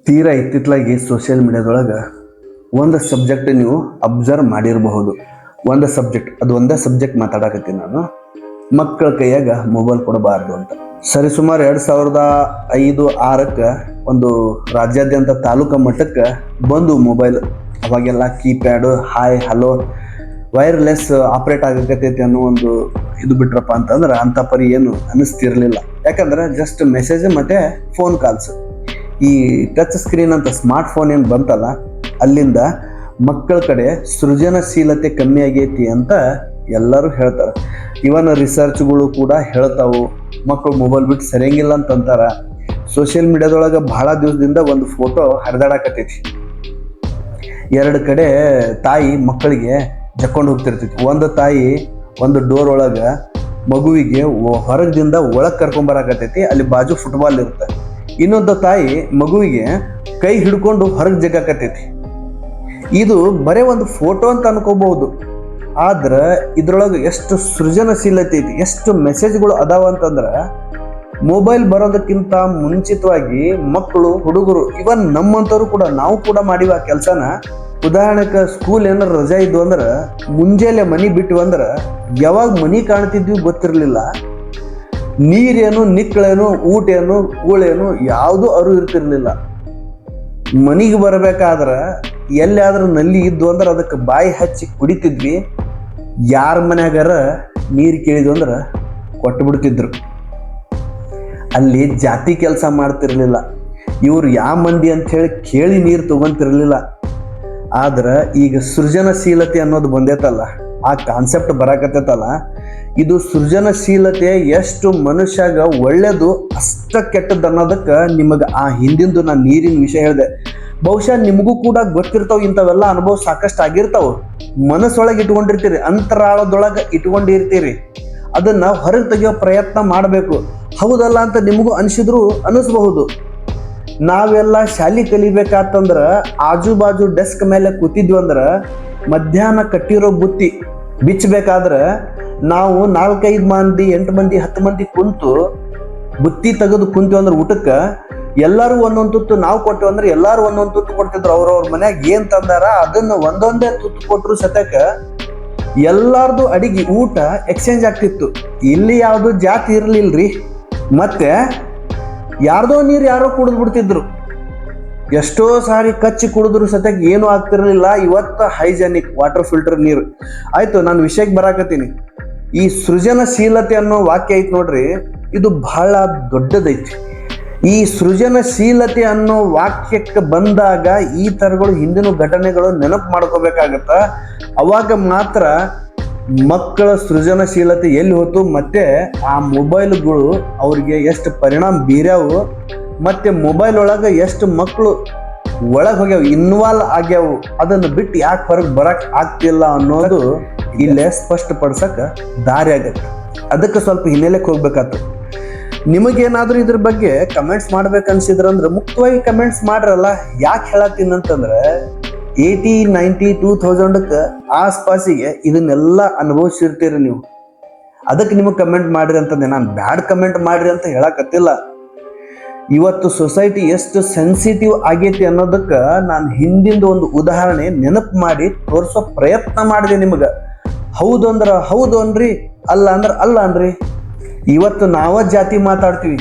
ತೀರಾ ಇತ್ತಿತ್ತಲಾಗಿ ಸೋಷಿಯಲ್ ಮೀಡಿಯಾದೊಳಗೆ ಒಂದು ಸಬ್ಜೆಕ್ಟ್ ನೀವು ಅಬ್ಸರ್ವ್ ಮಾಡಿರಬಹುದು. ಒಂದೇ ಸಬ್ಜೆಕ್ಟ್ ಮಾತಾಡಕತ್ತೀನಿ ನಾನು. ಮಕ್ಕಳ ಕೈಯಾಗ ಮೊಬೈಲ್ ಕೊಡಬಾರ್ದು ಅಂತ. ಸರಿಸುಮಾರು 2005-6 ಒಂದು ರಾಜ್ಯಾದ್ಯಂತ ತಾಲೂಕಾ ಮಟ್ಟಕ್ಕೆ ಬಂದು ಮೊಬೈಲ್. ಅವಾಗೆಲ್ಲ keypad, hi hello, wireless operate ಆಗಕತ್ತೈತಿ ಅನ್ನೋ ಒಂದು ಇದು ಬಿಟ್ರಪ್ಪ ಅಂತಂದ್ರೆ ಅಂಥ ಪರಿ ಏನು ಅನ್ನಿಸ್ತಿರ್ಲಿಲ್ಲ. ಯಾಕಂದ್ರೆ ಜಸ್ಟ್ ಮೆಸೇಜ್ ಮತ್ತು ಫೋನ್ ಕಾಲ್ಸ್. ಈ ಟಚ್ ಸ್ಕ್ರೀನ್ ಅಂತ ಸ್ಮಾರ್ಟ್ ಫೋನ್ ಏನು ಬಂತಲ್ಲ, ಅಲ್ಲಿಂದ ಮಕ್ಕಳ ಕಡೆ ಸೃಜನಶೀಲತೆ ಕಮ್ಮಿ ಆಗೈತಿ ಅಂತ ಎಲ್ಲರೂ ಹೇಳ್ತಾರೆ. ಇವನ್ ರಿಸರ್ಚ್ಗಳು ಕೂಡ ಹೇಳ್ತಾವು, ಮಕ್ಕಳು ಮೊಬೈಲ್ ಬಿಟ್ಟು ಸರಿಯಂಗಿಲ್ಲ ಅಂತಂತಾರ. ಸೋಷಿಯಲ್ ಮೀಡಿಯಾದೊಳಗೆ ಬಹಳ ದಿವಸದಿಂದ ಒಂದು ಫೋಟೋ ಹರಿದಾಡಕತ್ತೈತಿ. 2 ಕಡೆ ತಾಯಿ ಮಕ್ಕಳಿಗೆ ಜಕ್ಕೊಂಡು ಹೋಗ್ತಿರ್ತೈತಿ. ಒಂದು ತಾಯಿ ಒಂದು ಡೋರ್ ಒಳಗೆ ಮಗುವಿಗೆ ಹೊರಗದಿಂದ ಒಳಗೆ ಕರ್ಕೊಂಬರಕತ್ತೈತಿ, ಅಲ್ಲಿ ಬಾಜು ಫುಟ್ಬಾಲ್ ಇರುತ್ತೆ. ಇನ್ನೊಂದು ತಾಯಿ ಮಗುವಿಗೆ ಕೈ ಹಿಡ್ಕೊಂಡು ಹೊರಗೆ ಜಗ್ಗಾಕತ್ತೈತಿ. ಇದು ಬರೇ ಒಂದು ಫೋಟೋ ಅಂತ ಅನ್ಕೋಬಹುದು, ಆದ್ರೆ ಇದ್ರೊಳಗೆ ಎಷ್ಟು ಸೃಜನಶೀಲತೆ ಐತಿ, ಎಷ್ಟು ಮೆಸೇಜ್ಗಳು ಅದಾವ ಅಂತಂದ್ರೆ ಮೊಬೈಲ್ ಬರೋದಕ್ಕಿಂತ ಮುಂಚಿತವಾಗಿ ಮಕ್ಕಳು, ಹುಡುಗರು, ಇವನ್ ನಮ್ಮಂಥವ್ರು ಕೂಡ, ನಾವು ಕೂಡ ಮಾಡಿವ ಆ ಕೆಲಸನ. ಉದಾಹರಣೆಗೆ ಸ್ಕೂಲ್ ಏನಾರು ರಜಾ ಇದ್ವು ಅಂದ್ರೆ ಮುಂಜಾನೆ ಮನೆ ಬಿಟ್ಟು ಅಂದ್ರೆ ಯಾವಾಗ ಮನೆ ಕಾಣ್ತಿದ್ವಿ ಗೊತ್ತಿರಲಿಲ್ಲ. ನೀರೇನು, ನಿಕ್ಕಳೇನು, ಊಟ ಏನು, ಕೂಳೇನು ಯಾವುದು ಅರು ಇರ್ತಿರ್ಲಿಲ್ಲ. ಮನೆಗೆ ಬರಬೇಕಾದ್ರೆ ಎಲ್ಲಿಯಾದ್ರೂ ನಲ್ಲಿ ಇದ್ದು ಅಂದ್ರೆ ಅದಕ್ಕೆ ಬಾಯಿ ಹಚ್ಚಿ ಕುಡಿತಿದ್ವಿ. ಯಾರ ಮನ್ಯಾಗಾರ ನೀರು ಕೇಳಿದ್ವು ಅಂದ್ರೆ ಕೊಟ್ಟು ಬಿಡ್ತಿದ್ರು. ಅಲ್ಲಿ ಜಾತಿ ಕೆಲಸ ಮಾಡ್ತಿರ್ಲಿಲ್ಲ, ಇವ್ರು ಯಾವ ಮಂದಿ ಅಂತ ಹೇಳಿ ಕೇಳಿ ನೀರು ತಗೊಂತಿರ್ಲಿಲ್ಲ. ಆದ್ರೆ ಈಗ ಸೃಜನಶೀಲತೆ ಅನ್ನೋದು ಬಂದೈತಲ್ಲ, ಆ ಕಾನ್ಸೆಪ್ಟ್ ಬರಾಕತ್ತೈತಲ್ಲ, ಇದು ಸೃಜನಶೀಲತೆ ಎಷ್ಟು ಮನುಷ್ಯಾಗ ಒಳ್ಳೇದು ಅಷ್ಟ ಕೆಟ್ಟದ್ದು ಅನ್ನೋದಕ್ಕೆ ನಿಮಗೆ ಆ ಹಿಂದಿಂದು ನಾನು ನೀರಿನ ವಿಷಯ ಹೇಳಿದೆ. ಬಹುಶಃ ನಿಮಗೂ ಕೂಡ ಗೊತ್ತಿರ್ತಾವ, ಇಂಥವೆಲ್ಲ ಅನುಭವ ಸಾಕಷ್ಟು ಆಗಿರ್ತಾವ. ಮನಸ್ಸೊಳಗೆ ಇಟ್ಕೊಂಡಿರ್ತೀರಿ, ಅಂತರಾಳದೊಳಗೆ ಇಟ್ಕೊಂಡಿರ್ತೀರಿ. ಅದನ್ನ ಹೊರಗೆ ತೆಗಿಯೋ ಪ್ರಯತ್ನ ಮಾಡಬೇಕು. ಹೌದಲ್ಲ ಅಂತ ನಿಮಗೂ ಅನಿಸ್ಬಹುದು. ನಾವೆಲ್ಲ ಶಾಲೆ ಕಲಿಬೇಕಾತಂದ್ರೆ ಆಜು ಬಾಜು ಡೆಸ್ಕ್ ಮೇಲೆ ಕೂತಿದ್ವಿ ಅಂದ್ರೆ ಮಧ್ಯಾಹ್ನ ಕಟ್ಟಿರೋ ಬುತ್ತಿ ಬಿಚ್ಚಬೇಕಾದ್ರೆ ನಾವು 4-5 ಮಂದಿ, 8 ಮಂದಿ, 10 ಮಂದಿ ಕುಂತು ಬುತ್ತಿ ತೆಗೆದು ಕುಂತೀವಿ ಅಂದ್ರೆ ಊಟಕ್ಕೆ ಎಲ್ಲರೂ ಒಂದೊಂದು ತುತ್ತು ನಾವು ಕೊಟ್ಟೇವು ಅಂದ್ರೆ ಎಲ್ಲರೂ ಒಂದೊಂದು ತುತ್ತು ಕೊಡ್ತಿದ್ರು. ಅವ್ರವ್ರ ಮನ್ಯಾಗ ಏನ್ ತಂದಾರ ಅದನ್ನ ಒಂದೊಂದೇ ತುತ್ತು ಕೊಟ್ಟರು ಸತಕ ಎಲ್ಲಾರ್ದು ಅಡಿಗೆ ಊಟ ಎಕ್ಸ್ಚೇಂಜ್ ಆಗ್ತಿತ್ತು. ಇಲ್ಲಿ ಯಾವುದು ಜಾತಿ ಇರ್ಲಿಲ್ರಿ. ಮತ್ತೆ ಯಾರ್ದೋ ನೀರು ಯಾರೋ ಕುಡಿದು ಬಿಡ್ತಿದ್ರು. ಎಷ್ಟೋ ಸಾರಿ ಕಚ್ಚಿ ಕುಡಿದ್ರು ಸತಕ ಏನೂ ಆಗ್ತಿರ್ಲಿಲ್ಲ. ಇವತ್ತು ಹೈಜೆನಿಕ್ ವಾಟರ್ ಫಿಲ್ಟರ್ ನೀರು ಆಯ್ತು. ನಾನು ವಿಷಯಕ್ಕೆ ಬರಾಕತ್ತೀನಿ. ಈ ಸೃಜನಶೀಲತೆ ಅನ್ನೋ ವಾಕ್ಯ ಐತಿ ನೋಡ್ರಿ, ಇದು ಬಹಳ ದೊಡ್ಡದೈತಿ. ಈ ಸೃಜನಶೀಲತೆ ಅನ್ನೋ ವಾಕ್ಯಕ್ಕೆ ಬಂದಾಗ ಈ ಥರಗಳು ಹಿಂದಿನ ಘಟನೆಗಳು ನೆನಪು ಮಾಡ್ಕೋಬೇಕಾಗತ್ತ. ಅವಾಗ ಮಾತ್ರ ಮಕ್ಕಳ ಸೃಜನಶೀಲತೆ ಎಲ್ಲಿ ಹೋಯ್ತು, ಮತ್ತೆ ಆ ಮೊಬೈಲ್ಗಳು ಅವ್ರಿಗೆ ಎಷ್ಟು ಪರಿಣಾಮ ಬೀರ್ಯಾವು, ಮತ್ತೆ ಮೊಬೈಲ್ ಒಳಗೆ ಎಷ್ಟು ಮಕ್ಕಳು ಒಳಗೆ ಹೋಗ್ಯಾವ, ಇನ್ವಾಲ್ವ್ ಆಗ್ಯಾವು, ಅದನ್ನು ಬಿಟ್ಟು ಯಾಕೆ ಹೊರಗೆ ಬರಕ್ ಆಗ್ತಿಲ್ಲ ಅನ್ನೋದು ಇಲ್ಲೇ ಸ್ಪಷ್ಟಪಡ್ಸಕ್ಕೆ ದಾರಿ ಆಗತ್ತೆ. ಅದಕ್ಕೆ ಸ್ವಲ್ಪ ಹಿನ್ನೆಲೆಗೆ ಹೋಗ್ಬೇಕಾಯ್ತು. ನಿಮಗೇನಾದ್ರೂ ಇದ್ರ ಬಗ್ಗೆ ಕಮೆಂಟ್ಸ್ ಮಾಡ್ಬೇಕನ್ಸಿದ್ರಂದ್ರೆ ಮುಕ್ತವಾಗಿ ಕಮೆಂಟ್ಸ್ ಮಾಡ್ರಲ್ಲ. ಯಾಕೆ ಹೇಳತ್ತೀನಿ ಅಂತಂದ್ರೆ 80, 90, 2000ಕ್ಕೆ ಆಸ್ಪಾಸಿಗೆ ಇದನ್ನೆಲ್ಲ ಅನುಭವಿಸಿರ್ತೀರಿ ನೀವು. ಅದಕ್ಕೆ ನಿಮಗೆ ಕಮೆಂಟ್ ಮಾಡ್ರಿ ಅಂತಂದೆ. ನಾನು ಬ್ಯಾಡ್ ಕಮೆಂಟ್ ಮಾಡ್ರಿ ಅಂತ ಹೇಳಕತ್ತಿಲ್ಲ. ಇವತ್ತು ಸೊಸೈಟಿ ಎಷ್ಟು ಸೆನ್ಸಿಟಿವ್ ಆಗೈತಿ ಅನ್ನೋದಕ್ಕೆ ನಾನು ಹಿಂದಿಂದ ಒಂದು ಉದಾಹರಣೆ ನೆನಪು ಮಾಡಿ ತೋರಿಸೋ ಪ್ರಯತ್ನ ಮಾಡಿದೆ ನಿಮಗೆ. ಹೌದು ಅಂದ್ರೆ ಹೌದು ಅನ್ರಿ, ಅಲ್ಲ ಅಂದ್ರೆ ಅಲ್ಲ ಅನ್ರಿ. ಇವತ್ತು ನಾವ ಜಾತಿ ಮಾತಾಡ್ತೀವಿ,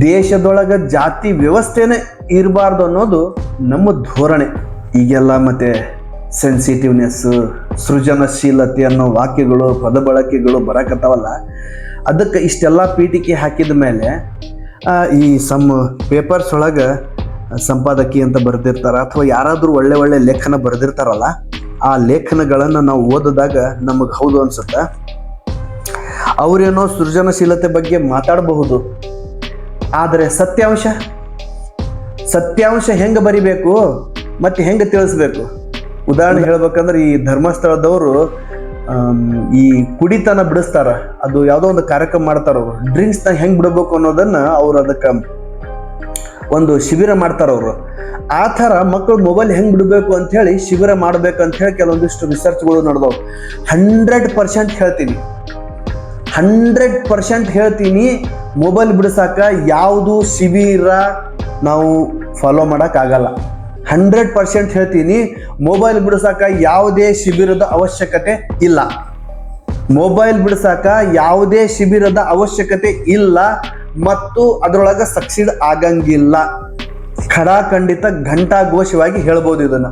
ದೇಶದೊಳಗೆ ಜಾತಿ ವ್ಯವಸ್ಥೆನೇ ಇರಬಾರ್ದು ಅನ್ನೋದು ನಮ್ಮ ಧೋರಣೆ. ಈಗೆಲ್ಲ ಮತ್ತೆ ಸೆನ್ಸಿಟಿವ್ನೆಸ್, ಸೃಜನಶೀಲತೆ ಅನ್ನೋ ವಾಕ್ಯಗಳು, ಪದ ಬಳಕೆಗಳು ಬರಕತ್ತಾವಲ್ಲ, ಅದಕ್ಕೆ ಇಷ್ಟೆಲ್ಲ ಪೀಠಿಕೆ ಹಾಕಿದ ಮೇಲೆ ಈ ಪೇಪರ್ಸ್ ಒಳಗೆ ಸಂಪಾದಕಿ ಅಂತ ಬರೆದಿರ್ತಾರ, ಅಥವಾ ಯಾರಾದರೂ ಒಳ್ಳೆ ಲೇಖನ ಬರೆದಿರ್ತಾರಲ್ಲ, ಆ ಲೇಖನಗಳನ್ನು ನಾವು ಓದಿದಾಗ ನಮಗೆ ಹೌದು ಅನ್ಸುತ್ತೆ. ಅವರೇನೋ ಸೃಜನಶೀಲತೆ ಬಗ್ಗೆ ಮಾತಾಡಬಹುದು, ಆದರೆ ಸತ್ಯಾಂಶ ಹೆಂಗೆ ಬರಿಬೇಕು ಮತ್ತೆ ಹೆಂಗೆ ತಿಳಿಸ್ಬೇಕು? ಉದಾಹರಣೆ ಹೇಳ್ಬೇಕಂದ್ರೆ ಈ ಧರ್ಮಸ್ಥಳದವರು ಈ ಕುಡಿತನ ಬಿಡಿಸ್ತಾರ. ಅದು ಯಾವುದೋ ಒಂದು ಕಾರ್ಯಕ್ರಮ ಮಾಡ್ತಾರ. ಅವರು ಡ್ರಿಂಕ್ಸ್ನ ಹೆಂಗೆ ಬಿಡಬೇಕು ಅನ್ನೋದನ್ನ ಅವ್ರು ಅದಕ್ಕೆ ಒಂದು ಶಿಬಿರ ಮಾಡ್ತಾರ. ಅವರು ಆ ಥರ ಮಕ್ಕಳು ಮೊಬೈಲ್ ಹೆಂಗೆ ಬಿಡಬೇಕು ಅಂತ ಹೇಳಿ ಶಿಬಿರ ಮಾಡ್ಬೇಕಂತ ಹೇಳಿ ಕೆಲವೊಂದಿಷ್ಟು ರಿಸರ್ಚ್ಗಳು ನಡೆದವು. 100% ಹೇಳ್ತೀನಿ, 100% ಹೇಳ್ತೀನಿ, ಮೊಬೈಲ್ ಬಿಡಿಸಾಕ ಯಾವುದು ಶಿಬಿರ ನಾವು ಫಾಲೋ ಮಾಡೋಕ್ಕಾಗಲ್ಲ. 100% ಹೇಳ್ತೀನಿ, ಮೊಬೈಲ್ ಬಿಡಿಸಾಕ ಯಾವುದೇ ಶಿಬಿರದ ಅವಶ್ಯಕತೆ ಇಲ್ಲ. ಮೊಬೈಲ್ ಬಿಡಿಸಾಕ ಯಾವುದೇ ಶಿಬಿರದ ಅವಶ್ಯಕತೆ ಇಲ್ಲ ಮತ್ತು ಅದರೊಳಗೆ ಸಕ್ಸೀಡ್ ಆಗಂಗಿಲ್ಲ. ಖಡಾಖಂಡಿತ ಘಂಟಾಘೋಷವಾಗಿ ಹೇಳ್ಬೋದು ಇದನ್ನ.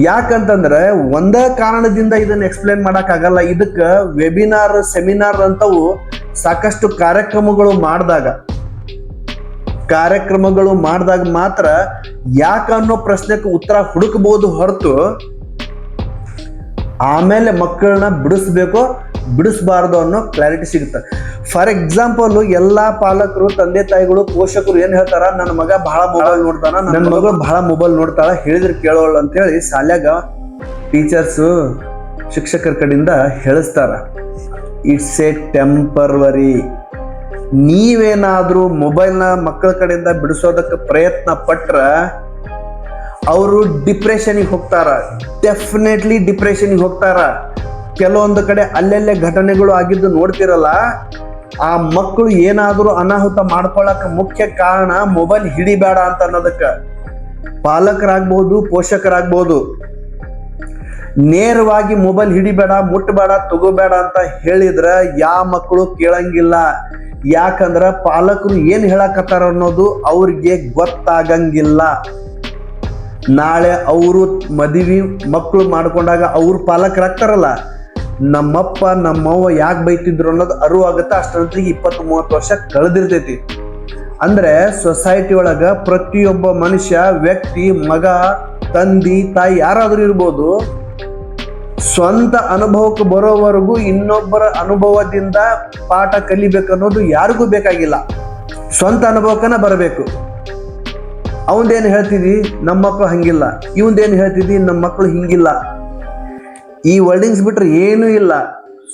ಯಾಕಂತಂದ್ರೆ ಒಂದೇ ಕಾರಣದಿಂದ ಇದನ್ನ ಎಕ್ಸ್ಪ್ಲೇನ್ ಮಾಡಕ್ಕಾಗಲ್ಲ. ಇದಕ್ಕೆ ವೆಬಿನಾರ್, ಸೆಮಿನಾರ್ ಅಂತವು ಸಾಕಷ್ಟು ಕಾರ್ಯಕ್ರಮಗಳು ಮಾಡಿದಾಗ ಮಾತ್ರ ಯಾಕನ್ನೋ ಪ್ರಶ್ನೆಗೆ ಉತ್ತರ ಹುಡುಕಬಹುದು ಹೊರತು ಆಮೇಲೆ ಮಕ್ಕಳನ್ನ ಬಿಡಿಸ್ಬಾರ್ದು ಅನ್ನೋ ಕ್ಲಾರಿಟಿ ಸಿಗುತ್ತೆ. ಫಾರ್ ಎಕ್ಸಾಂಪಲ್, ಎಲ್ಲಾ ಪಾಲಕರು, ತಂದೆ ತಾಯಿಗಳು, ಪೋಷಕರು ಏನ್ ಹೇಳ್ತಾರ, ನನ್ನ ಮಗ ಬಹಳ ಮೊಬೈಲ್ ನೋಡ್ತಾನ, ನನ್ನ ಮಗಳು ಬಹಳ ಮೊಬೈಲ್ ನೋಡ್ತಾಳ, ಹೇಳಿದ್ರೆ ಕೇಳೋಳು ಅಂತೇಳಿ ಶಾಲ್ಯಾಗ ಟೀಚರ್ಸ್, ಶಿಕ್ಷಕರ ಕಡೆಯಿಂದ ಹೇಳಿಸ್ತಾರ. It's A temporary. ನೀವೇನಾದ್ರೂ ಮೊಬೈಲ್ನ ಮಕ್ಕಳ ಕಡೆಯಿಂದ ಬಿಡಿಸೋದಕ್ಕೆ ಪ್ರಯತ್ನ ಪಟ್ರ ಅವರು ಡಿಪ್ರೆಷನ್ಗೆ ಹೋಗ್ತಾರ. ಡೆಫಿನೆಟ್ಲಿ ಡಿಪ್ರೆಷನ್ಗೆ ಹೋಗ್ತಾರ. ಕೆಲವೊಂದು ಕಡೆ ಅಲ್ಲೆಲ್ಲೇ ಘಟನೆಗಳು ಆಗಿದ್ದು ನೋಡ್ತಿರಲ್ಲ, ಆ ಮಕ್ಕಳು ಏನಾದರೂ ಅನಾಹುತ ಮಾಡ್ಕೊಳ್ಳಕ ಮುಖ್ಯ ಕಾರಣ ಮೊಬೈಲ್ ಹಿಡಿಬೇಡ ಅಂತ ಅನ್ನೋದಕ್ಕೆ. ಪಾಲಕರಾಗ್ಬಹುದು, ಪೋಷಕರಾಗ್ಬಹುದು, ನೇರವಾಗಿ ಮೊಬೈಲ್ ಹಿಡಿಬೇಡ, ಮುಟ್ಟಬೇಡ, ತಗೋಬೇಡ ಅಂತ ಹೇಳಿದ್ರ ಯಾವ ಮಕ್ಕಳು ಕೇಳಂಗಿಲ್ಲ. ಯಾಕಂದ್ರ ಪಾಲಕರು ಏನ್ ಹೇಳಕತ್ತಾರ ಅನ್ನೋದು ಅವ್ರಿಗೆ ಗೊತ್ತಾಗಂಗಿಲ್ಲ. ನಾಳೆ ಅವರು ಮದುವೆ ಮಕ್ಕಳು ಮಾಡ್ಕೊಂಡಾಗ ಅವ್ರು ಪಾಲಕರಾಗ್ತಾರಲ್ಲ, ನಮ್ಮಪ್ಪ ನಮ್ಮವ್ವ ಯಾಕೆ ಬೈತಿದ್ರು ಅನ್ನೋದು ಅರಿವಾಗುತ್ತೆ. ಅಷ್ಟೊತ್ತಿಗೆ 20-30 ವರ್ಷ ಕಳೆದಿರ್ತೈತಿ. ಅಂದ್ರೆ ಸೊಸೈಟಿ ಒಳಗ ಪ್ರತಿಯೊಬ್ಬ ಮನುಷ್ಯ, ವ್ಯಕ್ತಿ, ಮಗ, ತಂದೆ, ತಾಯಿ ಯಾರಾದ್ರೂ ಇರ್ಬೋದು, ಸ್ವಂತ ಅನುಭವಕ್ಕೆ ಬರೋವರೆಗೂ ಇನ್ನೊಬ್ಬರ ಅನುಭವದಿಂದ ಪಾಠ ಕಲಿಬೇಕನ್ನೋದು ಯಾರಿಗೂ ಬೇಕಾಗಿಲ್ಲ. ಸ್ವಂತ ಅನುಭವಕ್ಕನ ಬರಬೇಕು. ಅವಂದೇನು ಹೇಳ್ತಿದ್ವಿ, ನಮ್ಮ ಮಕ್ಕಳು ಹಂಗಿಲ್ಲ, ಇವಂದೇನು ಹೇಳ್ತಿದ್ವಿ, ನಮ್ಮ ಮಕ್ಕಳು ಹಿಂಗಿಲ್ಲ. ಈ ವರ್ಡಿಂಗ್ಸ್ ಬಿಟ್ರೆ ಏನೂ ಇಲ್ಲ.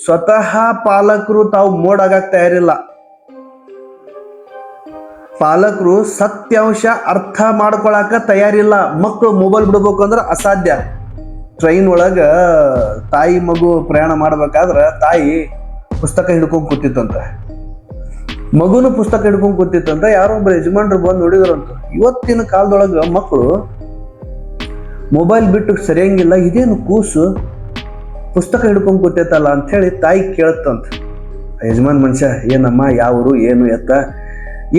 ಸ್ವತಃ ಪಾಲಕರು ತಾವು ಮೋಡಾಗಕ್ಕೆ ತಯಾರಿಲ್ಲ. ಪಾಲಕರು ಸತ್ಯಾಂಶ ಅರ್ಥ ಮಾಡ್ಕೊಳಕ ತಯಾರಿಲ್ಲ. ಮಕ್ಕಳು ಮೊಬೈಲ್ ಬಿಡ್ಬೇಕು ಅಂದ್ರೆ ಅಸಾಧ್ಯ. ಟ್ರೈನ್ ಒಳಗ ತಾಯಿ ಮಗು ಪ್ರಯಾಣ ಮಾಡ್ಬೇಕಾದ್ರೆ ತಾಯಿ ಪುಸ್ತಕ ಹಿಡ್ಕೊಂಡ್ ಕೂತಿತ್ತಂತ, ಮಗುನು ಪುಸ್ತಕ ಹಿಡ್ಕೊಂಡ್ ಕೂತಿತ್ತಂತ. ಯಾರೋ ಒಬ್ಬರು ಯಜಮಾನ್ರು ಬಂದು ನೋಡಿದ್ರಂತ, ಇವತ್ತಿನ ಕಾಲದೊಳಗ ಮಕ್ಕಳು ಮೊಬೈಲ್ ಬಿಟ್ಟು ಸರಿಯಂಗಿಲ್ಲ, ಇದೇನು ಕೂಸು ಪುಸ್ತಕ ಹಿಡ್ಕೊಂಡ್ ಕೂತೈತಲ್ಲ ಅಂತ ಹೇಳಿ ತಾಯಿ ಕೇಳತ್ತಂತ. ಯಜಮಾನ್ ಮನುಷ್ಯ, ಏನಮ್ಮ, ಯಾವರು, ಏನು, ಎತ್ತ,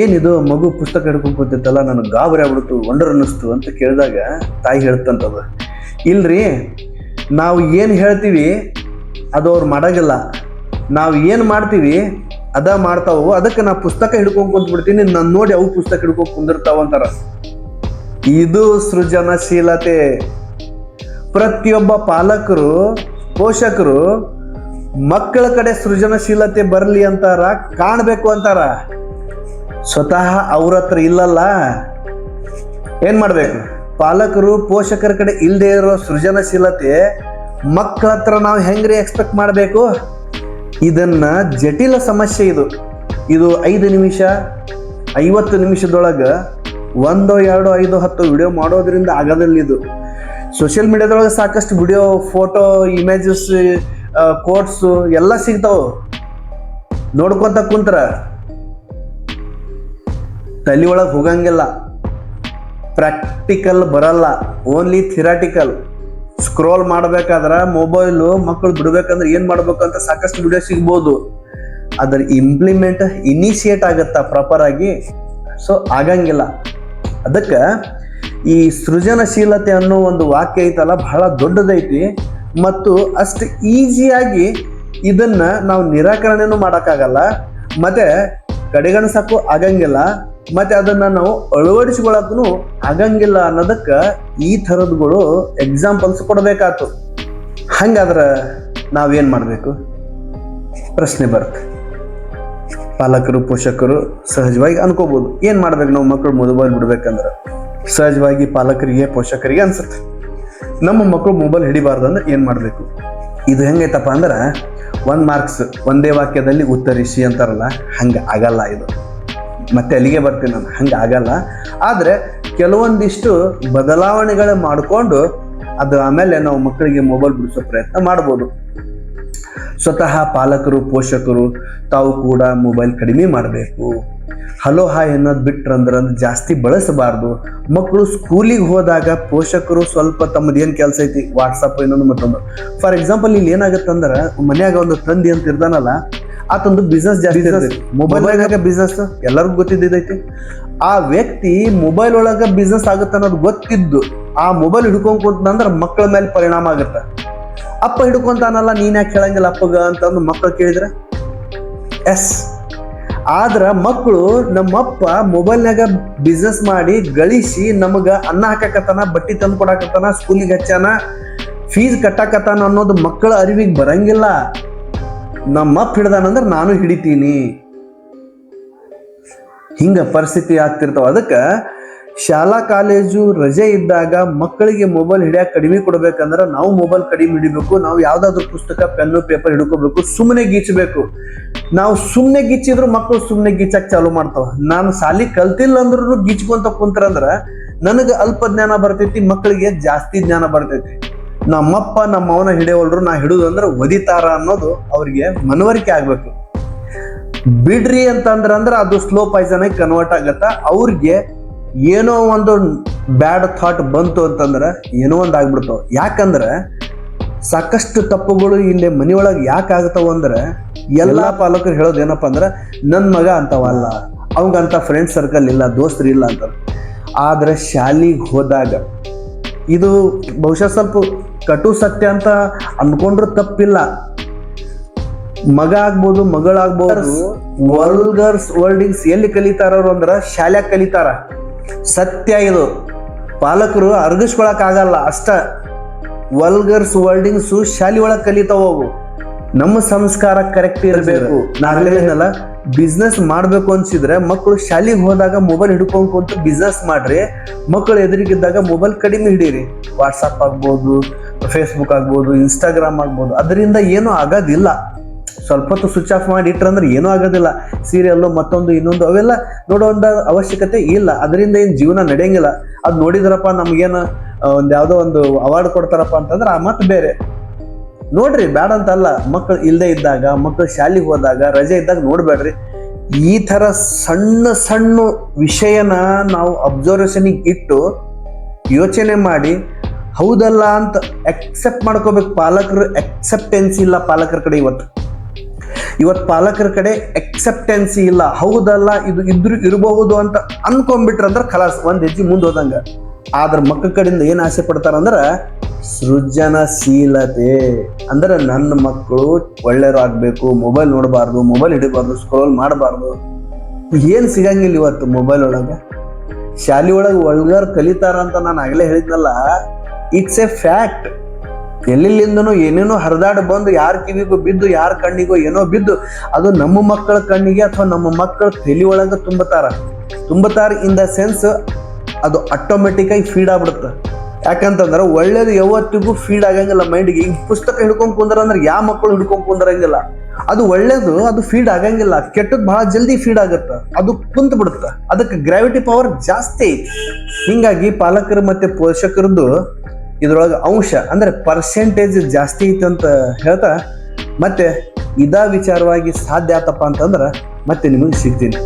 ಏನಿದು ಮಗು ಪುಸ್ತಕ ಹಿಡ್ಕೊಂಡ್ ಕೂತೈತಲ್ಲ, ನನಗೆ ಗಾಬರಿ ಆಗ್ಬಿಡ್ತು, ವಂಡರ್ ಅನ್ನಿಸ್ತು ಅಂತ ಕೇಳಿದಾಗ ತಾಯಿ ಹೇಳ್ತಂತದ, ಇಲ್ರಿ, ನಾವು ಏನು ಹೇಳ್ತೀವಿ ಅದು ಅವ್ರು ಮಾಡಂಗಿಲ್ಲ, ನಾವು ಏನು ಮಾಡ್ತೀವಿ ಅದ ಮಾಡ್ತಾವು, ಅದಕ್ಕೆ ನಾ ಪುಸ್ತಕ ಹಿಡ್ಕೊಂಡ್ ಕುಂತ್ಬಿಡ್ತೀನಿ, ನಾನು ನೋಡಿ ಅವು ಪುಸ್ತಕ ಹಿಡ್ಕೊಂಡ್ ಕುಂದಿರ್ತಾವ ಅಂತಾರ. ಇದು ಸೃಜನಶೀಲತೆ. ಪ್ರತಿಯೊಬ್ಬ ಪಾಲಕರು, ಪೋಷಕರು ಮಕ್ಕಳ ಕಡೆ ಸೃಜನಶೀಲತೆ ಬರಲಿ ಅಂತಾರ, ಕಾಣಬೇಕು ಅಂತಾರ. ಸ್ವತಃ ಅವ್ರ ಹತ್ರ ಇಲ್ಲಲ್ಲ, ಏನ್ ಮಾಡ್ಬೇಕು? ಪಾಲಕರು, ಪೋಷಕರ ಕಡೆ ಇಲ್ಲದೆ ಇರೋ ಸೃಜನಶೀಲತೆ ಮಕ್ಕಳ ಹತ್ರ ನಾವು ಹೆಂಗ್ರಿ ಎಕ್ಸ್ಪೆಕ್ಟ್ ಮಾಡಬೇಕು? ಇದನ್ನ ಜಟಿಲ ಸಮಸ್ಯೆ ಇದು 5 ನಿಮಿಷ 50 ನಿಮಿಷದೊಳಗೆ 1, 2, 5, 10 ವಿಡಿಯೋ ಮಾಡೋದ್ರಿಂದ ಆಗೋದಿಲ್ಲ. ಇದು ಸೋಷಿಯಲ್ ಮೀಡಿಯಾದೊಳಗೆ ಸಾಕಷ್ಟು ವಿಡಿಯೋ, ಫೋಟೋ, ಇಮೇಜಸ್, ಕೋಟ್ಸ್ ಎಲ್ಲ ಸಿಗ್ತಾವ. ನೋಡ್ಕೊಂತ ಕುಂತ್ರ ತಲೆ ಒಳಗೆ ಹೋಗಂಗಿಲ್ಲ, ಪ್ರಾಕ್ಟಿಕಲ್ ಬರಲ್ಲ, ಓನ್ಲಿ ಥಿರಾಟಿಕಲ್. ಸ್ಕ್ರೋಲ್ ಮಾಡ್ಬೇಕಾದ್ರೆ ಮೊಬೈಲು ಮಕ್ಕಳು ಬಿಡ್ಬೇಕಂದ್ರೆ ಏನ್ ಮಾಡ್ಬೇಕು ಅಂತ ಸಾಕಷ್ಟು ವಿಡಿಯೋ ಸಿಗ್ಬೋದು. ಅದ್ರ ಇಂಪ್ಲಿಮೆಂಟ್ ಇನಿಷಿಯೇಟ್ ಆಗತ್ತಾ ಪ್ರಾಪರ್ ಆಗಿ? ಸೊ ಆಗಂಗಿಲ್ಲ. ಅದಕ್ಕೆ ಈ ಸೃಜನಶೀಲತೆ ಅನ್ನೋ ಒಂದು ವಾಕ್ಯ ಐತಲ್ಲ, ಬಹಳ ದೊಡ್ಡದೈತಿ ಮತ್ತು ಅಷ್ಟು ಈಸಿಯಾಗಿ ಇದನ್ನ ನಾವು ನಿರಾಕರಣೆನೂ ಮಾಡೋಕ್ಕಾಗಲ್ಲ, ಮತ್ತೆ ಕಡೆಗಣಿಸಕ್ಕೂ ಆಗಂಗಿಲ್ಲ, ಮತ್ತೆ ಅದನ್ನ ನಾವು ಅಳವಡಿಸಿಕೊಳ್ಳಕ್ಕೂ ಆಗಂಗಿಲ್ಲ ಅನ್ನೋದಕ್ಕೆ ಈ ಥರದ್ಗಳು ಎಕ್ಸಾಂಪಲ್ಸ್ ಕೊಡಬೇಕಾಯ್ತು. ಹಂಗಾದ್ರೆ ನಾವೇನ್ ಮಾಡಬೇಕು ಪ್ರಶ್ನೆ ಬರುತ್ತೆ. ಪಾಲಕರು, ಪೋಷಕರು ಸಹಜವಾಗಿ ಅನ್ಕೋಬಹುದು, ಏನ್ ಮಾಡ್ಬೇಕು ನಾವು ಮಕ್ಕಳು ಮೊಬೈಲ್ ಬಿಡ್ಬೇಕಂದ್ರೆ? ಸಹಜವಾಗಿ ಪಾಲಕರಿಗೆ, ಪೋಷಕರಿಗೆ ಅನ್ಸುತ್ತೆ, ನಮ್ಮ ಮಕ್ಕಳು ಮೊಬೈಲ್ ಹಿಡಿಬಾರ್ದು ಅಂದ್ರೆ ಏನ್ ಮಾಡ್ಬೇಕು? ಇದು ಹೆಂಗೈತಪ್ಪ ಅಂದ್ರೆ 1 ಮಾರ್ಕ್ಸ್ ಒಂದೇ ವಾಕ್ಯದಲ್ಲಿ ಉತ್ತರಿಸಿ ಅಂತಾರಲ್ಲ, ಹಂಗೆ ಆಗಲ್ಲ. ಇದು ಮತ್ತೆ ಅಲ್ಲಿಗೆ ಬರ್ತೀನಿ ನಾನು, ಹಂಗೆ ಆಗಲ್ಲ. ಆದರೆ ಕೆಲವೊಂದಿಷ್ಟು ಬದಲಾವಣೆಗಳು ಮಾಡಿಕೊಂಡು ಅದು ಆಮೇಲೆ ನಾವು ಮಕ್ಕಳಿಗೆ ಮೊಬೈಲ್ ಬಿಡಿಸೋ ಪ್ರಯತ್ನ ಮಾಡ್ಬೋದು. ಸ್ವತಃ ಪಾಲಕರು, ಪೋಷಕರು ತಾವು ಕೂಡ ಮೊಬೈಲ್ ಕಡಿಮೆ ಮಾಡಬೇಕು. ಹಲೋ ಹಾಯ್ ಅನ್ನೋದು ಬಿಟ್ರಂದ್ರೆ ಜಾಸ್ತಿ ಬಳಸಬಾರ್ದು. ಮಕ್ಕಳು ಸ್ಕೂಲಿಗೆ ಹೋದಾಗ ಪೋಷಕರು ಸ್ವಲ್ಪ ತಮ್ಮದು ಏನು ಕೆಲಸ ಐತಿ ವಾಟ್ಸಪ್ ಇನ್ನೊಂದು ಮತ್ತೊಂದು. ಫಾರ್ ಎಕ್ಸಾಂಪಲ್ ಇಲ್ಲಿ ಏನಾಗತ್ತಂದ್ರೆ ಮನ್ಯಾಗ ಒಂದು ತಂದಿ ಅಂತ ಇರ್ತಾನಲ್ಲ, ಆತೊಂದು ಬಿಸ್ನೆಸ್ ಜಾಸ್ತಿ ಇರ್ತೈತಿ. ಮೊಬೈಲ್ನಾಗ ಬಿಸ್ನೆಸ್ ಎಲ್ಲರಿಗೂ ಗೊತ್ತಿದ್ದೈತಿ. ಆ ವ್ಯಕ್ತಿ ಮೊಬೈಲ್ ಒಳಗ ಬಿಸ್ನೆಸ್ ಆಗುತ್ತೆ ಅನ್ನೋದು ಗೊತ್ತಿದ್ದು ಆ ಮೊಬೈಲ್ ಹಿಡ್ಕೊಂಡ್ ಕುಂತಂದ್ರೆ ಮಕ್ಕಳ ಮೇಲೆ ಪರಿಣಾಮ ಆಗುತ್ತೆ. ಅಪ್ಪ ಹಿಡ್ಕೊಂತಾನಲ್ಲ, ನೀನ್ ಯಾಕೆ ಹೇಳಂಗಿಲ್ಲ ಅಪ್ಪಗ ಅಂತಂದು ಮಕ್ಕಳು ಕೇಳಿದ್ರೆ ಎಸ್. ಆದ್ರ ಮಕ್ಕಳು ನಮ್ಮಪ್ಪ ಮೊಬೈಲ್ನಾಗ ಬಿಸ್ನೆಸ್ ಮಾಡಿ ಗಳಿಸಿ ನಮಗ ಅನ್ನ ಹಾಕಕತ್ತಾನ, ಬಟ್ಟಿ ತಂದು ಕೊಡಾಕತ್ತಾನ, ಸ್ಕೂಲಿಗೆ ಹಚ್ಚಾನ, ಫೀಸ್ ಕಟ್ಟಾಕತ್ತಾನ ಅನ್ನೋದು ಮಕ್ಕಳ ಅರಿವಿಗೆ ಬರಂಗಿಲ್ಲ. ನಮ್ಮಪ್ಪ ಹಿಡ್ದಾನಂದ್ರೆ ನಾನು ಹಿಡಿತೀನಿ. ಹಿಂಗ ಪರಿಸ್ಥಿತಿ ಆಗ್ತಿರ್ತಾವ. ಅದಕ್ಕೆ ಶಾಲಾ ಕಾಲೇಜು ರಜೆ ಇದ್ದಾಗ ಮಕ್ಕಳಿಗೆ ಮೊಬೈಲ್ ಹಿಡಿಯಕ್ಕೆ ಕಡಿಮೆ ಕೊಡ್ಬೇಕಂದ್ರೆ ನಾವು ಮೊಬೈಲ್ ಕಡಿಮೆ ಹಿಡಿಬೇಕು. ನಾವು ಯಾವ್ದಾದ್ರು ಪುಸ್ತಕ ಪೆನ್ನು ಪೇಪರ್ ಹಿಡ್ಕೋಬೇಕು, ಸುಮ್ಮನೆ ಗೀಚಬೇಕು. ನಾವು ಸುಮ್ಮನೆ ಗೀಚಿದ್ರು ಮಕ್ಕಳು ಸುಮ್ಮನೆ ಗೀಚಕ್ ಚಾಲು ಮಾಡ್ತಾವ. ನಾನು ಸಾಲಿ ಕಲ್ತಿಲ್ಲ ಅಂದ್ರೂ ಗೀಚ್ಕೊಂತ ಕುಂತ್ರಂದ್ರ ನನಗೆ ಅಲ್ಪ ಜ್ಞಾನ ಬರ್ತೈತಿ, ಮಕ್ಕಳಿಗೆ ಜಾಸ್ತಿ ಜ್ಞಾನ ಬರ್ತೈತಿ. ನಮ್ಮಪ್ಪ ನಮ್ಮವನ ಹಿಡಿಯೋಲ್ರು ನಾ ಹಿಡುದು ಅಂದ್ರೆ ಒದಿತಾರ ಅನ್ನೋದು ಅವ್ರಿಗೆ ಮನವರಿಕೆ ಆಗ್ಬೇಕು. ಬಿಡ್ರಿ ಅಂತಂದ್ರೆ ಅದು ಸ್ಲೋ ಪಾಯ್ಸನ್ ಆಗಿ ಕನ್ವರ್ಟ್ ಆಗತ್ತ. ಅವ್ರಿಗೆ ಏನೋ ಒಂದು ಬ್ಯಾಡ್ ಥಾಟ್ ಬಂತು ಅಂತಂದ್ರೆ ಏನೋ ಒಂದು ಆಗ್ಬಿಡ್ತಾವ. ಯಾಕಂದ್ರೆ ಸಾಕಷ್ಟು ತಪ್ಪುಗಳು ಇಲ್ಲಿ ಮನೆಯೊಳಗೆ ಯಾಕೆ ಆಗ್ತಾವ ಅಂದ್ರೆ ಎಲ್ಲಾ ಪಾಲಕರು ಹೇಳೋದು ಏನಪ್ಪಾ ಅಂದ್ರೆ ನನ್ನ ಮಗ ಅಂತವಲ್ಲ, ಅವಂಗಂತ ಫ್ರೆಂಡ್ ಸರ್ಕಲ್ ಇಲ್ಲ, ದೋಸ್ತರು ಇಲ್ಲ ಅಂತ. ಆದ್ರೆ ಶಾಲಿಗೆ ಹೋದಾಗ ಇದು ಬಹುಶಃ ಸ್ವಲ್ಪ ಕಟು ಸತ್ಯ ಅಂತ ಅನ್ಕೊಂಡ್ರು ತಪ್ಪಿಲ್ಲ. ಮಗ ಆಗ್ಬೋದು, ಮಗಳಾಗ್ಬೋದು, ವಲ್ಗರ್ಸ್ ವರ್ಡಿಂಗ್ಸ್ ಎಲ್ಲಿ ಕಲಿತಾರವ್ರು ಅಂದ್ರ ಶಾಲ್ಯಾಗ ಕಲಿತಾರ. ಸತ್ಯ ಇದು, ಪಾಲಕರು ಅರ್ಗಿಸ್ಕೊಳಕ್ ಆಗಲ್ಲ ಅಷ್ಟ. ವಲ್ಗರ್ಸ್ ವರ್ಡಿಂಗ್ಸು ಶಾಲಿ ಒಳಗೆ ಕಲಿತಾವು. ನಮ್ಮ ಸಂಸ್ಕಾರ ಕರೆಕ್ಟ್ ಇರಬೇಕು. ನಾಗಲೇನಲ್ಲ, ಬಿಸ್ನೆಸ್ ಮಾಡ್ಬೇಕು ಅನ್ಸಿದ್ರೆ ಮಕ್ಕಳು ಶಾಲಿಗೆ ಹೋದಾಗ ಮೊಬೈಲ್ ಹಿಡ್ಕೊಂಡ್ ಕುಂತು ಬಿಸ್ನೆಸ್ ಮಾಡ್ರಿ. ಮಕ್ಕಳು ಎದುರಿಗಿದ್ದಾಗ ಮೊಬೈಲ್ ಕಡಿಮೆ ಹಿಡೀರಿ. ವಾಟ್ಸಪ್ ಆಗ್ಬೋದು, ಫೇಸ್ಬುಕ್ ಆಗ್ಬೋದು, ಇನ್ಸ್ಟಾಗ್ರಾಮ್ ಆಗ್ಬೋದು, ಅದರಿಂದ ಏನೂ ಆಗೋದಿಲ್ಲ. ಸ್ವಲ್ಪ ಹೊತ್ತು ಸ್ವಿಚ್ ಆಫ್ ಮಾಡಿ ಇಟ್ರಂದ್ರೆ ಏನೂ ಆಗೋದಿಲ್ಲ. ಸೀರಿಯಲ್ಲು ಮತ್ತೊಂದು ಇನ್ನೊಂದು ಅವೆಲ್ಲ ನೋಡೋ ಅವಶ್ಯಕತೆ ಇಲ್ಲ. ಅದರಿಂದ ಏನು ಜೀವನ ನಡೆಯಂಗಿಲ್ಲ. ಅದು ನೋಡಿದ್ರಪ್ಪ ನಮ್ಗೇನು ಒಂದು ಯಾವುದೋ ಒಂದು ಅವಾರ್ಡ್ ಕೊಡ್ತಾರಪ್ಪ ಅಂತಂದ್ರೆ ಆ ಮತ್ತೆ ಬೇರೆ ನೋಡ್ರಿ, ಬ್ಯಾಡ ಅಂತಲ್ಲ. ಮಕ್ಕಳು ಇಲ್ಲದೆ ಇದ್ದಾಗ, ಮಕ್ಕಳು ಶಾಲೆಗೆ ಹೋದಾಗ, ರಜೆ ಇದ್ದಾಗ ನೋಡ್ಬೇಡ್ರಿ. ಈ ಥರ ಸಣ್ಣ ಸಣ್ಣ ವಿಷಯನ ನಾವು ಅಬ್ಸರ್ವೇಷನಿಗೆ ಇಟ್ಟು ಯೋಚನೆ ಮಾಡಿ ಹೌದಲ್ಲ ಅಂತ ಅಕ್ಸೆಪ್ಟ್ ಮಾಡ್ಕೋಬೇಕು. ಪಾಲಕರು ಅಕ್ಸೆಪ್ಟೆನ್ಸಿ ಇಲ್ಲ ಪಾಲಕರ ಕಡೆ. ಇವತ್ತು ಪಾಲಕರ ಕಡೆ ಅಕ್ಸೆಪ್ಟೆನ್ಸಿ ಇಲ್ಲ. ಹೌದಲ್ಲ, ಇದು ಇದ್ರು ಇರಬಹುದು ಅಂತ ಅನ್ಕೊಂಡ್ಬಿಟ್ರಂದ್ರೆ ಖಲಾಸ್, ಒಂದ್ ಹೆಜ್ಜೆ ಮುಂದೆ ಹೋದಂಗ. ಆದ್ರೆ ಮಕ್ಕಳ ಕಡೆಯಿಂದ ಏನು ಆಸೆ ಪಡ್ತಾರಂದ್ರೆ ಸೃಜನಶೀಲತೆ. ಅಂದ್ರೆ ನನ್ನ ಮಕ್ಕಳು ಒಳ್ಳೆಯವರು ಆಗ್ಬೇಕು, ಮೊಬೈಲ್ ನೋಡಬಾರ್ದು, ಮೊಬೈಲ್ ಹಿಡಿಬಾರ್ದು, ಸ್ಕ್ರೋಲ್ ಮಾಡಬಾರ್ದು. ಏನು ಸಿಗಂಗಿಲ್ಲ ಇವತ್ತು ಮೊಬೈಲ್ ಒಳಗೆ. ಶಾಲೆ ಒಳಗೆ ಒಳ್ಗಾರ್ ಕಲಿತಾರ ಅಂತ ನಾನು ಆಗಲೇ ಹೇಳಿದ್ನಲ್ಲ, ಇಟ್ಸ್ ಎ ಫ್ಯಾಕ್ಟ್. ಎಲ್ಲಿಂದನೂ ಏನೇನೋ ಹರಿದಾಡ್ ಬಂದು ಯಾರ ಕಿವಿಗೂ ಬಿದ್ದು, ಯಾರ ಕಣ್ಣಿಗೋ ಏನೋ ಬಿದ್ದು, ಅದು ನಮ್ಮ ಮಕ್ಕಳ ಕಣ್ಣಿಗೆ ಅಥವಾ ನಮ್ಮ ಮಕ್ಕಳ ತಲೆ ಒಳಗೆ ತುಂಬತಾರ ಇನ್ ದ ಸೆನ್ಸ್ ಅದು ಆಟೋಮೆಟಿಕ್ ಆಗಿ ಫೀಡ್ ಆಗ್ಬಿಡುತ್ತೆ. ಯಾಕಂತಂದ್ರೆ ಒಳ್ಳೇದು ಯಾವತ್ತಿಗೂ ಫೀಡ್ ಆಗಂಗಿಲ್ಲ ಮೈಂಡಿಗೆ. ಈಗ ಪುಸ್ತಕ ಹಿಡ್ಕೊಂಡ್ ಕುಂದ್ರ ಅಂದ್ರೆ ಯಾವ ಮಕ್ಕಳು ಹಿಡ್ಕೊಂಡ್ ಕುಂದ್ರಂಗಿಲ್ಲ. ಅದು ಒಳ್ಳೇದು, ಅದು ಫೀಡ್ ಆಗಂಗಿಲ್ಲ. ಕೆಟ್ಟದ್ದು ಬಹಳ ಜಲ್ದಿ ಫೀಡ್ ಆಗುತ್ತೆ, ಅದು ಕುಂತ ಬಿಡುತ್ತೆ. ಅದಕ್ಕೆ ಗ್ರಾವಿಟಿ ಪವರ್ ಜಾಸ್ತಿ ಐತಿ. ಹಿಂಗಾಗಿ ಪಾಲಕರು ಮತ್ತೆ ಪೋಷಕರದ್ದು ಇದ್ರೊಳಗೆ ಅಂಶ ಅಂದ್ರೆ ಪರ್ಸೆಂಟೇಜ್ ಜಾಸ್ತಿ ಐತಿ ಅಂತ ಹೇಳ್ತಾ ಮತ್ತೆ ವಿಚಾರವಾಗಿ ಸಾಧ್ಯ ಆತಪ್ಪ ಅಂತಂದ್ರೆ ಮತ್ತೆ ನಿಮಗೆ ಸಿಗ್ತೀನಿ.